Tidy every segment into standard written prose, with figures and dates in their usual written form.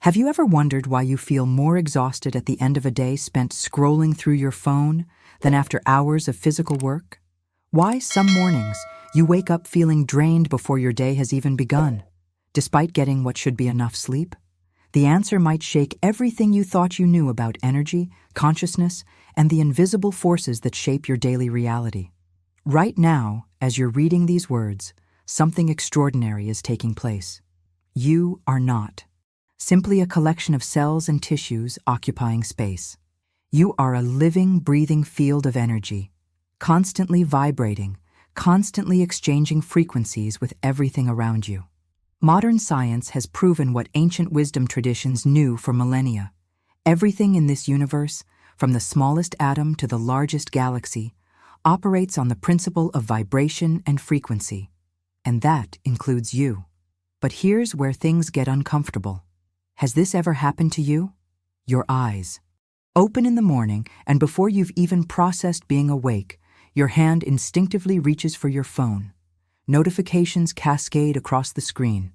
Have you ever wondered why you feel more exhausted at the end of a day spent scrolling through your phone than after hours of physical work? Why some mornings you wake up feeling drained before your day has even begun, despite getting what should be enough sleep? The answer might shake everything you thought you knew about energy, consciousness, and the invisible forces that shape your daily reality. Right now, as you're reading these words, something extraordinary is taking place. You are not simply a collection of cells and tissues occupying space. You are a living, breathing field of energy, constantly vibrating, constantly exchanging frequencies with everything around you. Modern science has proven what ancient wisdom traditions knew for millennia. Everything in this universe, from the smallest atom to the largest galaxy, operates on the principle of vibration and frequency. And that includes you. But here's where things get uncomfortable. Has this ever happened to you? Your eyes open in the morning, and before you've even processed being awake, your hand instinctively reaches for your phone. Notifications cascade across the screen,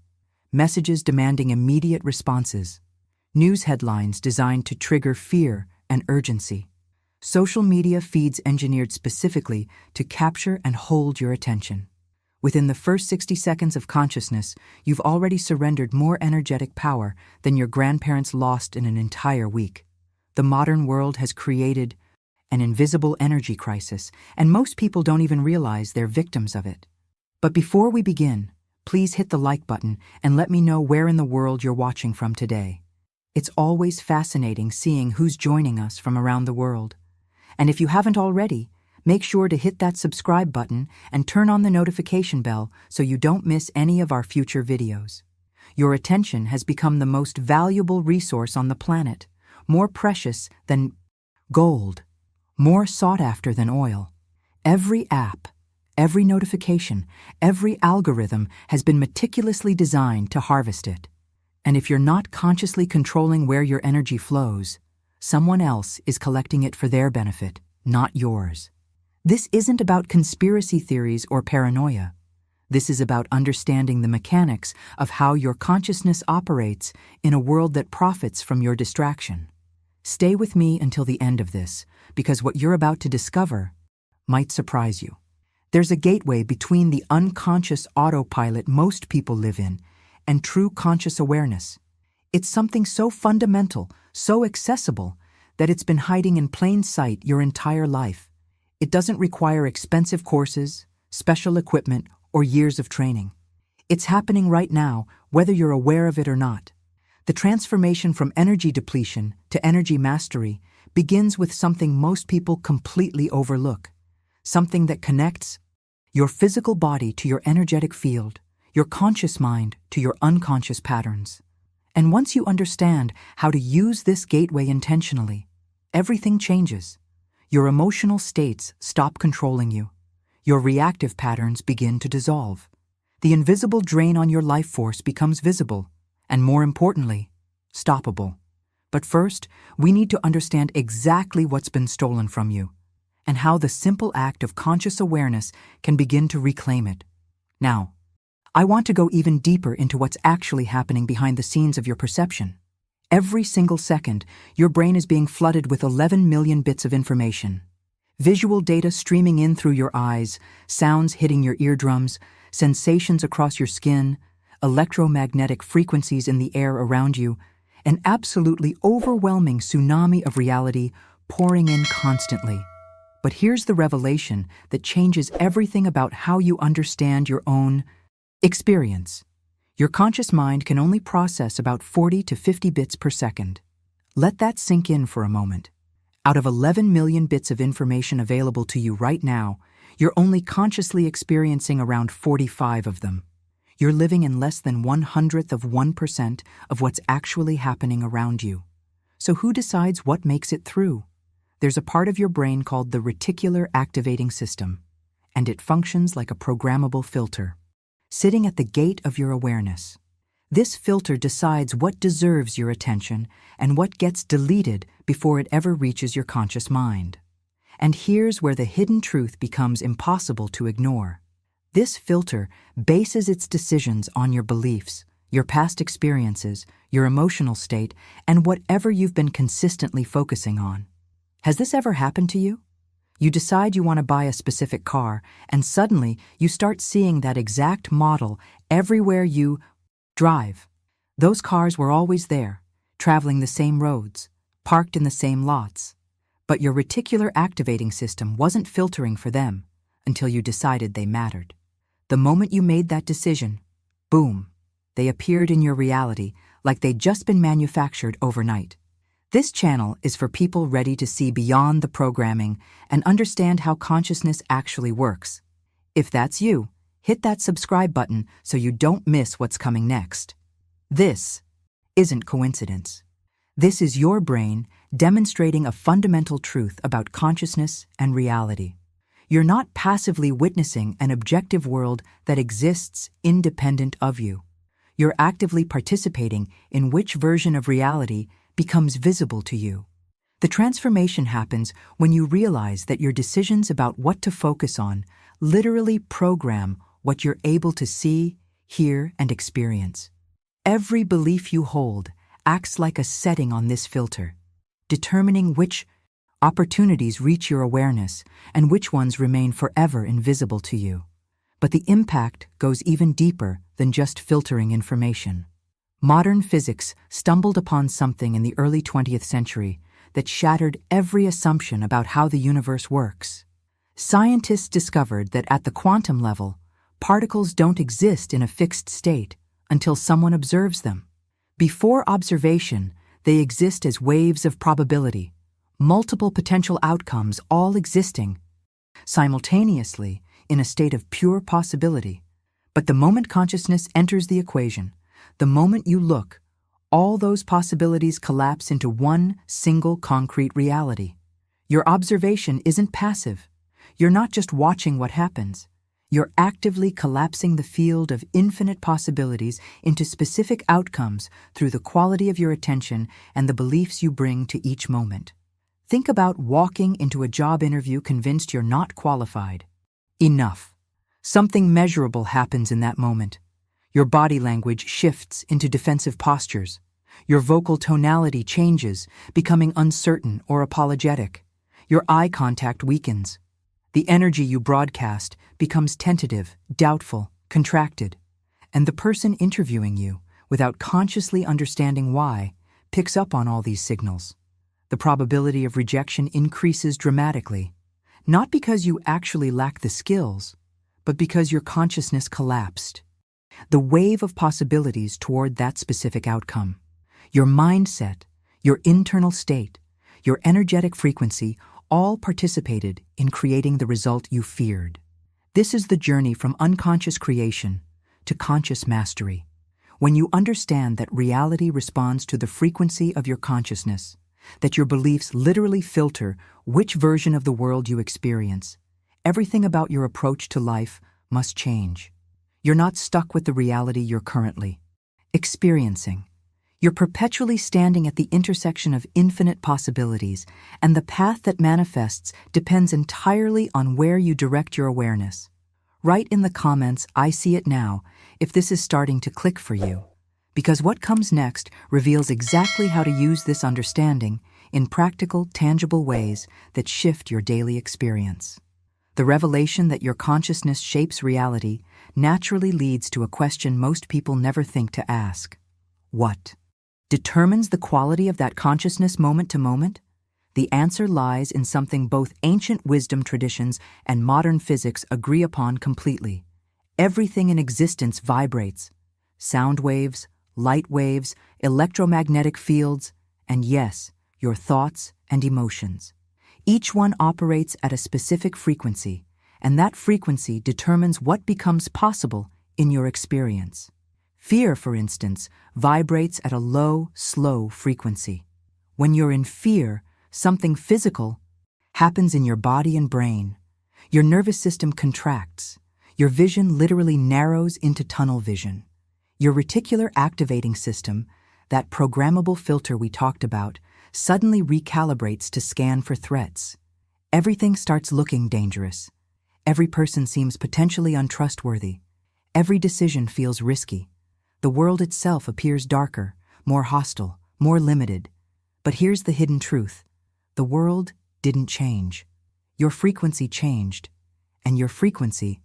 messages demanding immediate responses, news headlines designed to trigger fear and urgency, social media feeds engineered specifically to capture and hold your attention. Within the first 60 seconds of consciousness, you've already surrendered more energetic power than your grandparents lost in an entire week. The modern world has created an invisible energy crisis, and most people don't even realize they're victims of it. But before we begin, please hit the like button and let me know where in the world you're watching from today. It's always fascinating seeing who's joining us from around the world. And if you haven't already, make sure to hit that subscribe button and turn on the notification bell so you don't miss any of our future videos. Your attention has become the most valuable resource on the planet, more precious than gold, more sought after than oil. Every app, every notification, every algorithm has been meticulously designed to harvest it. And if you're not consciously controlling where your energy flows, someone else is collecting it for their benefit, not yours. This isn't about conspiracy theories or paranoia. This is about understanding the mechanics of how your consciousness operates in a world that profits from your distraction. Stay with me until the end of this, because what you're about to discover might surprise you. There's a gateway between the unconscious autopilot most people live in and true conscious awareness. It's something so fundamental, so accessible, that it's been hiding in plain sight your entire life. It doesn't require expensive courses, special equipment, or years of training. It's happening right now, whether you're aware of it or not. The transformation from energy depletion to energy mastery begins with something most people completely overlook, something that connects your physical body to your energetic field, your conscious mind to your unconscious patterns. And once you understand how to use this gateway intentionally, everything changes. Your emotional states stop controlling you. Your reactive patterns begin to dissolve. The invisible drain on your life force becomes visible, and more importantly, stoppable. But first, we need to understand exactly what's been stolen from you, and how the simple act of conscious awareness can begin to reclaim it. Now, I want to go even deeper into what's actually happening behind the scenes of your perception. Every single second, your brain is being flooded with 11 million bits of information. Visual data streaming in through your eyes, sounds hitting your eardrums, sensations across your skin, electromagnetic frequencies in the air around you, an absolutely overwhelming tsunami of reality pouring in constantly. But here's the revelation that changes everything about how you understand your own experience. Your conscious mind can only process about 40 to 50 bits per second. Let that sink in for a moment. Out of 11 million bits of information available to you right now, you're only consciously experiencing around 45 of them. You're living in less than 1/100% of what's actually happening around you. So who decides what makes it through? There's a part of your brain called the reticular activating system, and it functions like a programmable filter, sitting at the gate of your awareness. This filter decides what deserves your attention and what gets deleted before it ever reaches your conscious mind. And here's where the hidden truth becomes impossible to ignore. This filter bases its decisions on your beliefs, your past experiences, your emotional state, and whatever you've been consistently focusing on. Has this ever happened to you? You decide you want to buy a specific car, and suddenly you start seeing that exact model everywhere you drive. Those cars were always there, traveling the same roads, parked in the same lots. But your reticular activating system wasn't filtering for them until you decided they mattered. The moment you made that decision, boom, they appeared in your reality like they'd just been manufactured overnight. This channel is for people ready to see beyond the programming and understand how consciousness actually works. If that's you, hit that subscribe button so you don't miss what's coming next. This isn't coincidence. This is your brain demonstrating a fundamental truth about consciousness and reality. You're not passively witnessing an objective world that exists independent of you. You're actively participating in which version of reality becomes visible to you. The transformation happens when you realize that your decisions about what to focus on literally program what you're able to see, hear, and experience. Every belief you hold acts like a setting on this filter, determining which opportunities reach your awareness and which ones remain forever invisible to you. But the impact goes even deeper than just filtering information. Modern physics stumbled upon something in the early 20th century that shattered every assumption about how the universe works. Scientists discovered that at the quantum level, particles don't exist in a fixed state until someone observes them. Before observation, they exist as waves of probability, multiple potential outcomes all existing simultaneously in a state of pure possibility. But the moment consciousness enters the equation, the moment you look, all those possibilities collapse into one single concrete reality. Your observation isn't passive. You're not just watching what happens. You're actively collapsing the field of infinite possibilities into specific outcomes through the quality of your attention and the beliefs you bring to each moment. Think about walking into a job interview convinced you're not qualified. Enough. Something measurable happens in that moment. Your body language shifts into defensive postures. Your vocal tonality changes, becoming uncertain or apologetic. Your eye contact weakens. The energy you broadcast becomes tentative, doubtful, contracted. And the person interviewing you, without consciously understanding why, picks up on all these signals. The probability of rejection increases dramatically, not because you actually lack the skills, but because your consciousness collapsed. The wave of possibilities toward that specific outcome, your mindset, your internal state, your energetic frequency, all participated in creating the result you feared. This is the journey from unconscious creation to conscious mastery. When you understand that reality responds to the frequency of your consciousness, that your beliefs literally filter which version of the world you experience, everything about your approach to life must change. You're not stuck with the reality you're currently experiencing. You're perpetually standing at the intersection of infinite possibilities, and the path that manifests depends entirely on where you direct your awareness. Write in the comments, "I see it now," if this is starting to click for you, because what comes next reveals exactly how to use this understanding in practical, tangible ways that shift your daily experience. The revelation that your consciousness shapes reality naturally leads to a question most people never think to ask. What determines the quality of that consciousness moment to moment? The answer lies in something both ancient wisdom traditions and modern physics agree upon completely. Everything in existence vibrates. Sound waves, light waves, electromagnetic fields, and yes, your thoughts and emotions. Each one operates at a specific frequency, and that frequency determines what becomes possible in your experience. Fear, for instance, vibrates at a low, slow frequency. When you're in fear, something physical happens in your body and brain. Your nervous system contracts. Your vision literally narrows into tunnel vision. Your reticular activating system, that programmable filter we talked about, suddenly recalibrates to scan for threats. Everything starts looking dangerous. Every person seems potentially untrustworthy. Every decision feels risky. The world itself appears darker, more hostile, more limited. But here's the hidden truth. The world didn't change. Your frequency changed, and your frequency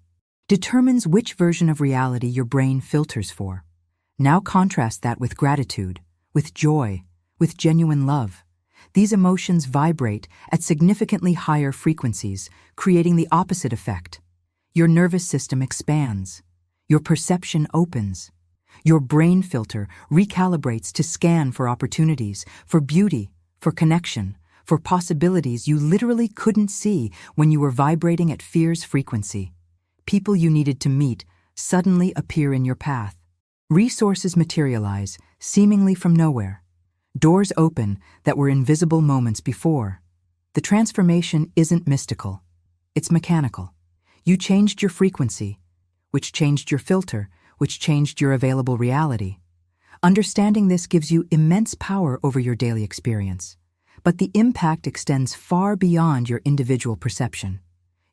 determines which version of reality your brain filters for. Now contrast that with gratitude, with joy, with genuine love. These emotions vibrate at significantly higher frequencies, creating the opposite effect. Your nervous system expands. Your perception opens. Your brain filter recalibrates to scan for opportunities, for beauty, for connection, for possibilities you literally couldn't see when you were vibrating at fear's frequency. People you needed to meet suddenly appear in your path. Resources materialize, seemingly from nowhere. Doors open that were invisible moments before. The transformation isn't mystical. It's mechanical. You changed your frequency, which changed your filter, which changed your available reality. Understanding this gives you immense power over your daily experience. But the impact extends far beyond your individual perception.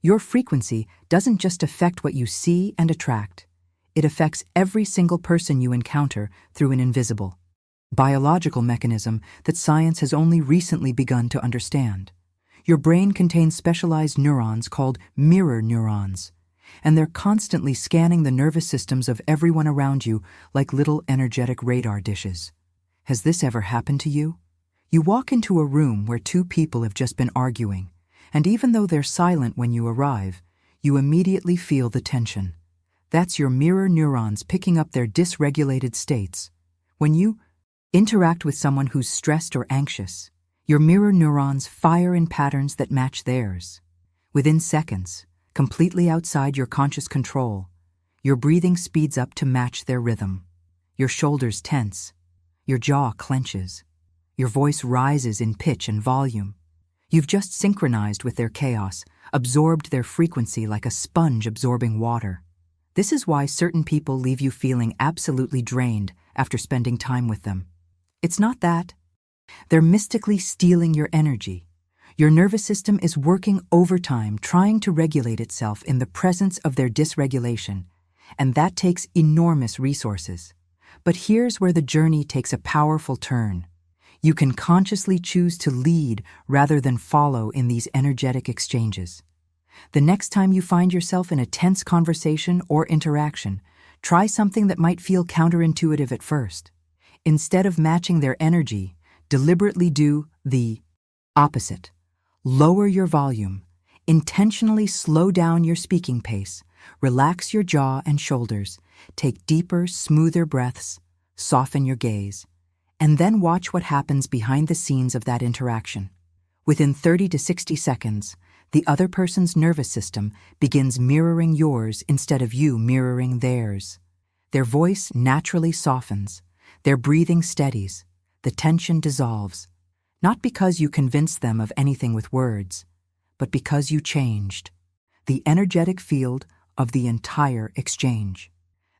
Your frequency doesn't just affect what you see and attract. It affects every single person you encounter through an invisible, biological mechanism that science has only recently begun to understand. Your brain contains specialized neurons called mirror neurons, and they're constantly scanning the nervous systems of everyone around you like little energetic radar dishes. Has this ever happened to you? You walk into a room where two people have just been arguing, and even though they're silent when you arrive, you immediately feel the tension. That's your mirror neurons picking up their dysregulated states. When you interact with someone who's stressed or anxious, your mirror neurons fire in patterns that match theirs. Within seconds, completely outside your conscious control, your breathing speeds up to match their rhythm. Your shoulders tense. Your jaw clenches. Your voice rises in pitch and volume. You've just synchronized with their chaos, absorbed their frequency like a sponge absorbing water. This is why certain people leave you feeling absolutely drained after spending time with them. It's not that. They're mystically stealing your energy. Your nervous system is working overtime trying to regulate itself in the presence of their dysregulation, and that takes enormous resources. But here's where the journey takes a powerful turn. You can consciously choose to lead rather than follow in these energetic exchanges. The next time you find yourself in a tense conversation or interaction, try something that might feel counterintuitive at first. Instead of matching their energy, deliberately do the opposite. Lower your volume, intentionally slow down your speaking pace, relax your jaw and shoulders, take deeper, smoother breaths, soften your gaze, and then watch what happens behind the scenes of that interaction. Within 30 to 60 seconds, the other person's nervous system begins mirroring yours instead of you mirroring theirs. Their voice naturally softens, their breathing steadies, the tension dissolves, not because you convinced them of anything with words, but because you changed the energetic field of the entire exchange.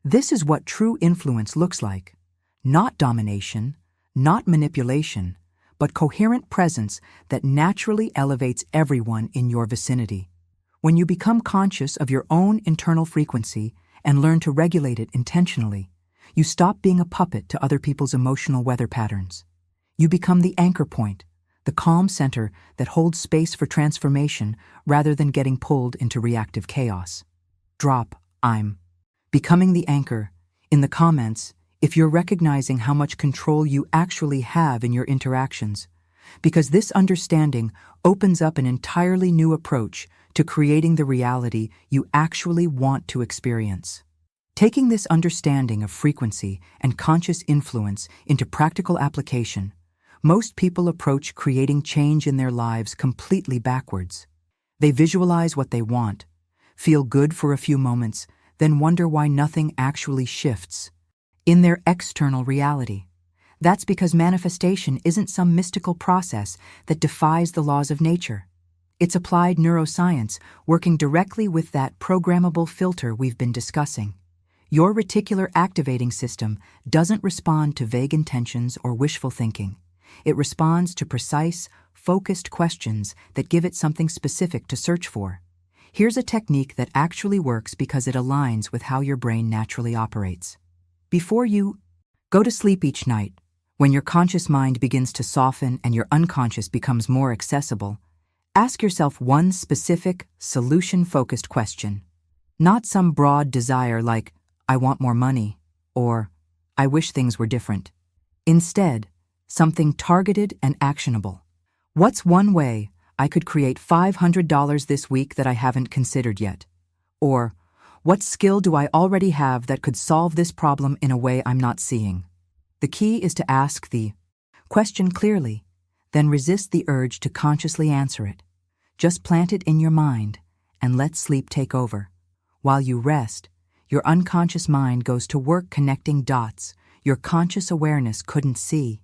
This is what true influence looks like. Not domination, not manipulation, but coherent presence that naturally elevates everyone in your vicinity. When you become conscious of your own internal frequency and learn to regulate it intentionally, you stop being a puppet to other people's emotional weather patterns. You become the anchor point, the calm center that holds space for transformation rather than getting pulled into reactive chaos. Drop "I'm" becoming the anchor. In the comments, if you're recognizing how much control you actually have in your interactions, because this understanding opens up an entirely new approach to creating the reality you actually want to experience. Taking this understanding of frequency and conscious influence into practical application, most people approach creating change in their lives completely backwards. They visualize what they want, feel good for a few moments, then wonder why nothing actually shifts in their external reality. That's because manifestation isn't some mystical process that defies the laws of nature. It's applied neuroscience working directly with that programmable filter we've been discussing. Your reticular activating system doesn't respond to vague intentions or wishful thinking. It responds to precise, focused questions that give it something specific to search for. Here's a technique that actually works because it aligns with how your brain naturally operates. Before you go to sleep each night, when your conscious mind begins to soften and your unconscious becomes more accessible, ask yourself one specific, solution-focused question. Not some broad desire like, I want more money, or I wish things were different. Instead, something targeted and actionable. What's one way I could create $500 this week that I haven't considered yet? Or, what skill do I already have that could solve this problem in a way I'm not seeing? The key is to ask the question clearly, then resist the urge to consciously answer it. Just plant it in your mind and let sleep take over. While you rest, your unconscious mind goes to work connecting dots your conscious awareness couldn't see,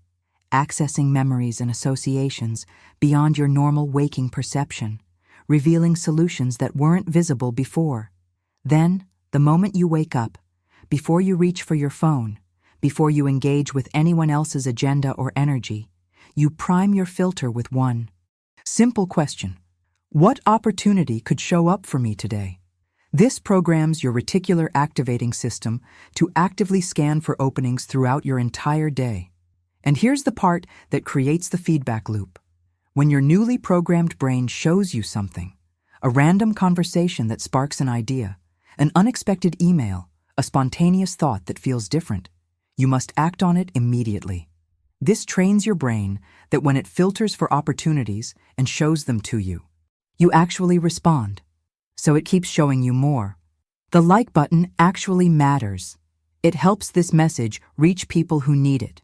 accessing memories and associations beyond your normal waking perception, revealing solutions that weren't visible before. Then, the moment you wake up, before you reach for your phone, before you engage with anyone else's agenda or energy, you prime your filter with one simple question. What opportunity could show up for me today? This programs your reticular activating system to actively scan for openings throughout your entire day. And here's the part that creates the feedback loop. When your newly programmed brain shows you something, a random conversation that sparks an idea, an unexpected email, a spontaneous thought that feels different, you must act on it immediately. This trains your brain that when it filters for opportunities and shows them to you, you actually respond. So it keeps showing you more. The like button actually matters. It helps this message reach people who need it.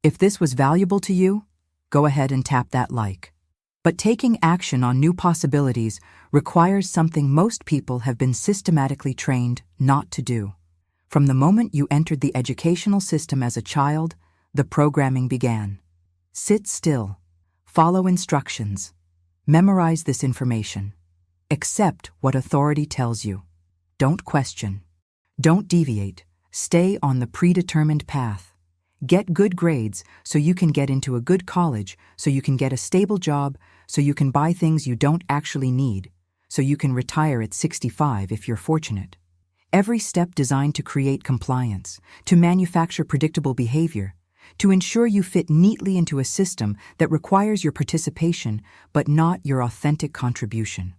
If this was valuable to you, go ahead and tap that like. But taking action on new possibilities requires something most people have been systematically trained not to do. From the moment you entered the educational system as a child, the programming began. Sit still. Follow instructions. Memorize this information. Accept what authority tells you. Don't question. Don't deviate. Stay on the predetermined path. Get good grades so you can get into a good college, so you can get a stable job, so you can buy things you don't actually need, so you can retire at 65 if you're fortunate. Every step designed to create compliance, to manufacture predictable behavior, to ensure you fit neatly into a system that requires your participation but not your authentic contribution.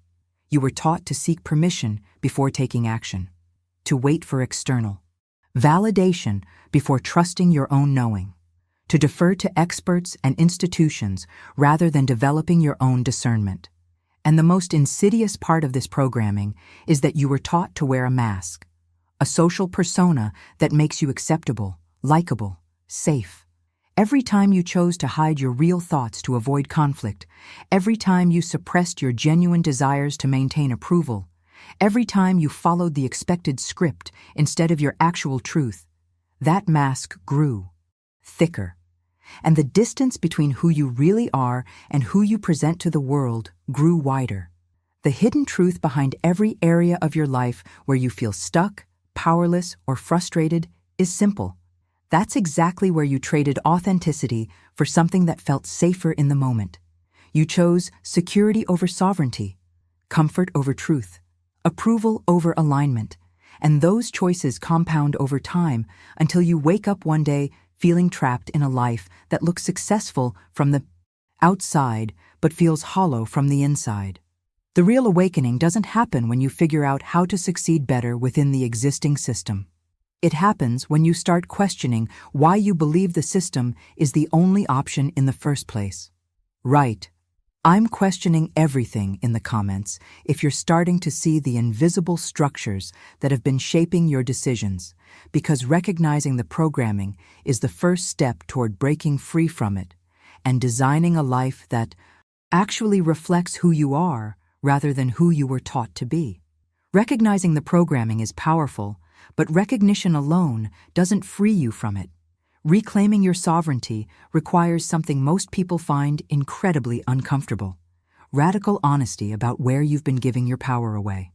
You were taught to seek permission before taking action, to wait for external validation before trusting your own knowing, to defer to experts and institutions rather than developing your own discernment. And the most insidious part of this programming is that you were taught to wear a mask, a social persona that makes you acceptable, likable, safe. Every time you chose to hide your real thoughts to avoid conflict, every time you suppressed your genuine desires to maintain approval, every time you followed the expected script instead of your actual truth, that mask grew thicker. And the distance between who you really are and who you present to the world grew wider. The hidden truth behind every area of your life where you feel stuck, powerless, or frustrated is simple. That's exactly where you traded authenticity for something that felt safer in the moment. You chose security over sovereignty, comfort over truth, approval over alignment, and those choices compound over time until you wake up one day feeling trapped in a life that looks successful from the outside but feels hollow from the inside. The real awakening doesn't happen when you figure out how to succeed better within the existing system. It happens when you start questioning why you believe the system is the only option in the first place. Right. I'm questioning everything in the comments if you're starting to see the invisible structures that have been shaping your decisions, because recognizing the programming is the first step toward breaking free from it and designing a life that actually reflects who you are rather than who you were taught to be. Recognizing the programming is powerful, but recognition alone doesn't free you from it. Reclaiming your sovereignty requires something most people find incredibly uncomfortable: radical honesty about where you've been giving your power away.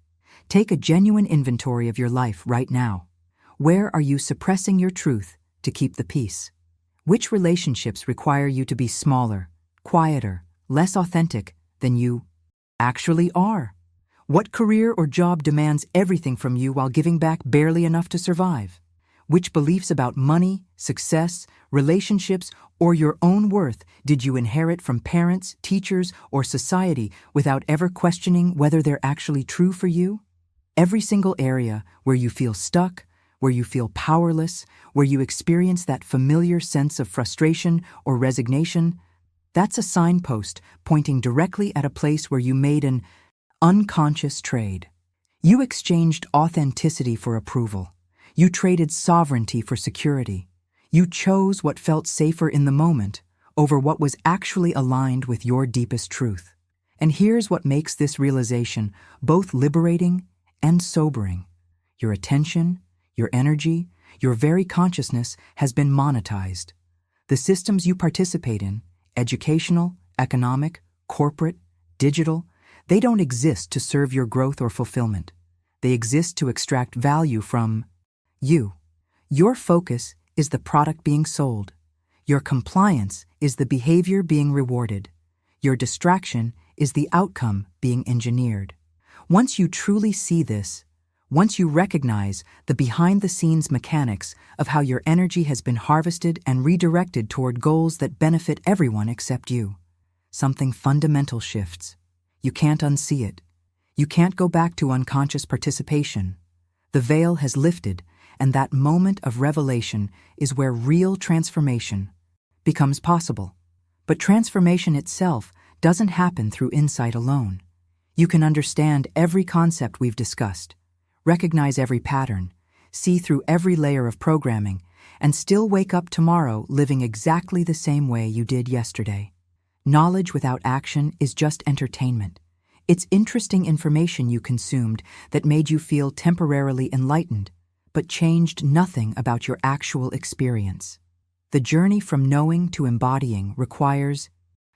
Take a genuine inventory of your life right now. Where are you suppressing your truth to keep the peace? Which relationships require you to be smaller, quieter, less authentic than you actually are? What career or job demands everything from you while giving back barely enough to survive? Which beliefs about money, success, relationships, or your own worth did you inherit from parents, teachers, or society without ever questioning whether they're actually true for you? Every single area where you feel stuck, where you feel powerless, where you experience that familiar sense of frustration or resignation, that's a signpost pointing directly at a place where you made an unconscious trade. You exchanged authenticity for approval. You traded sovereignty for security. You chose what felt safer in the moment over what was actually aligned with your deepest truth. And here's what makes this realization both liberating and sobering. Your attention, your energy, your very consciousness has been monetized. The systems you participate in, educational, economic, corporate, digital, they don't exist to serve your growth or fulfillment. They exist to extract value from you. Your focus is the product being sold. Your compliance is the behavior being rewarded. Your distraction is the outcome being engineered. Once you truly see this, once you recognize the behind-the-scenes mechanics of how your energy has been harvested and redirected toward goals that benefit everyone except you, something fundamental shifts. You can't unsee it. You can't go back to unconscious participation. The veil has lifted, and that moment of revelation is where real transformation becomes possible. But transformation itself doesn't happen through insight alone. You can understand every concept we've discussed, recognize every pattern, see through every layer of programming, and still wake up tomorrow living exactly the same way you did yesterday. Knowledge without action is just entertainment. It's interesting information you consumed that made you feel temporarily enlightened, but changed nothing about your actual experience. The journey from knowing to embodying requires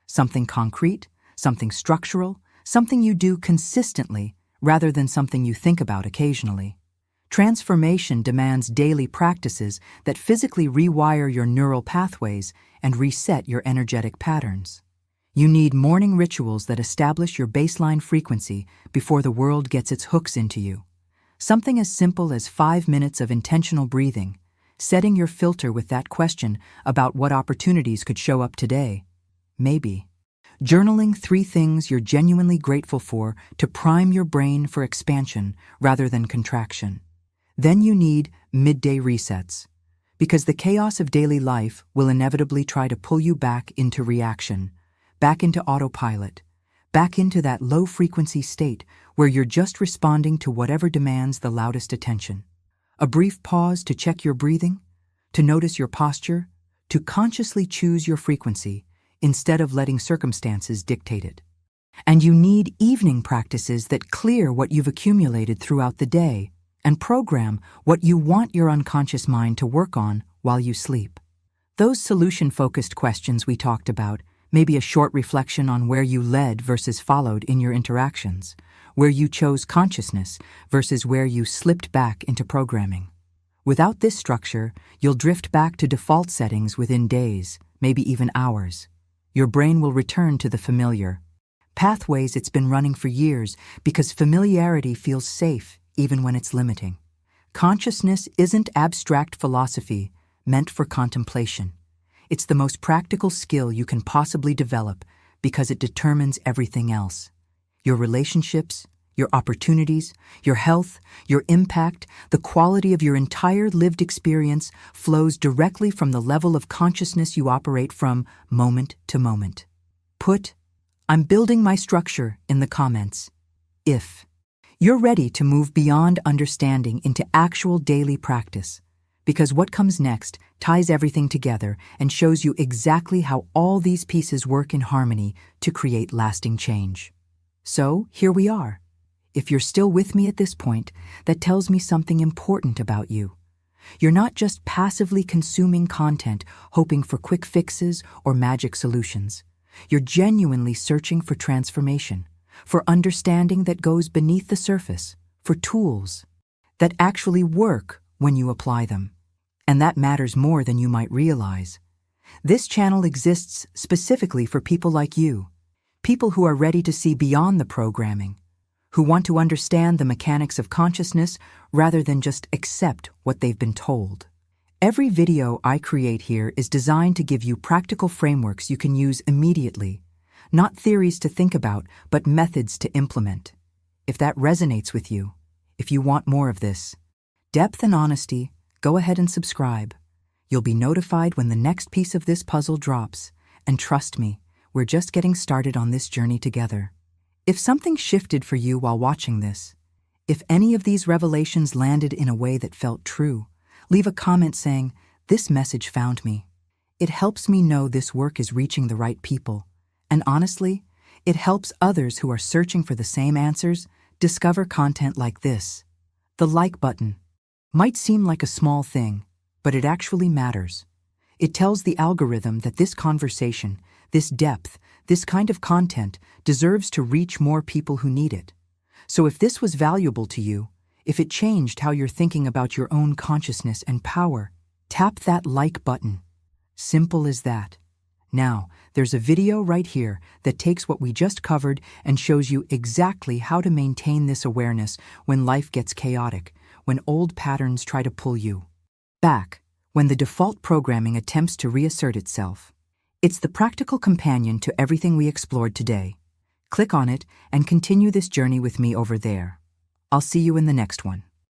something concrete, something structural, something you do consistently rather than something you think about occasionally. Transformation demands daily practices that physically rewire your neural pathways and reset your energetic patterns. You need morning rituals that establish your baseline frequency before the world gets its hooks into you. Something as simple as 5 minutes of intentional breathing, setting your filter with that question about what opportunities could show up today. Maybe. Journaling 3 things you're genuinely grateful for to prime your brain for expansion rather than contraction. Then you need midday resets, because the chaos of daily life will inevitably try to pull you back into reaction, back into autopilot, back into that low-frequency state where you're just responding to whatever demands the loudest attention. A brief pause to check your breathing, to notice your posture, to consciously choose your frequency instead of letting circumstances dictate it. And you need evening practices that clear what you've accumulated throughout the day and program what you want your unconscious mind to work on while you sleep. Those solution-focused questions we talked about, maybe a short reflection on where you led versus followed in your interactions, where you chose consciousness versus where you slipped back into programming. Without this structure, you'll drift back to default settings within days, maybe even hours. Your brain will return to the familiar pathways it's been running for years because familiarity feels safe even when it's limiting. Consciousness isn't abstract philosophy meant for contemplation. It's the most practical skill you can possibly develop because it determines everything else. Your relationships, your opportunities, your health, your impact, the quality of your entire lived experience flows directly from the level of consciousness you operate from moment to moment. Put, "I'm building my structure" in the comments if you're ready to move beyond understanding into actual daily practice, because what comes next ties everything together and shows you exactly how all these pieces work in harmony to create lasting change. So, here we are. If you're still with me at this point, that tells me something important about you. You're not just passively consuming content, hoping for quick fixes or magic solutions. You're genuinely searching for transformation, for understanding that goes beneath the surface, for tools that actually work when you apply them. And that matters more than you might realize. This channel exists specifically for people like you, people who are ready to see beyond the programming, who want to understand the mechanics of consciousness rather than just accept what they've been told. Every video I create here is designed to give you practical frameworks you can use immediately, not theories to think about, but methods to implement. If that resonates with you, if you want more of this depth and honesty, go ahead and subscribe. You'll be notified when the next piece of this puzzle drops, and trust me, we're just getting started on this journey together. If something shifted for you while watching this, if any of these revelations landed in a way that felt true, leave a comment saying, "This message found me." It helps me know this work is reaching the right people. And honestly, it helps others who are searching for the same answers discover content like this. The like button might seem like a small thing, but it actually matters. It tells the algorithm that this conversation, this depth, this kind of content deserves to reach more people who need it. So if this was valuable to you, if it changed how you're thinking about your own consciousness and power, tap that like button. Simple as that. Now, there's a video right here that takes what we just covered and shows you exactly how to maintain this awareness when life gets chaotic, when old patterns try to pull you back, when the default programming attempts to reassert itself. It's the practical companion to everything we explored today. Click on it and continue this journey with me over there. I'll see you in the next one.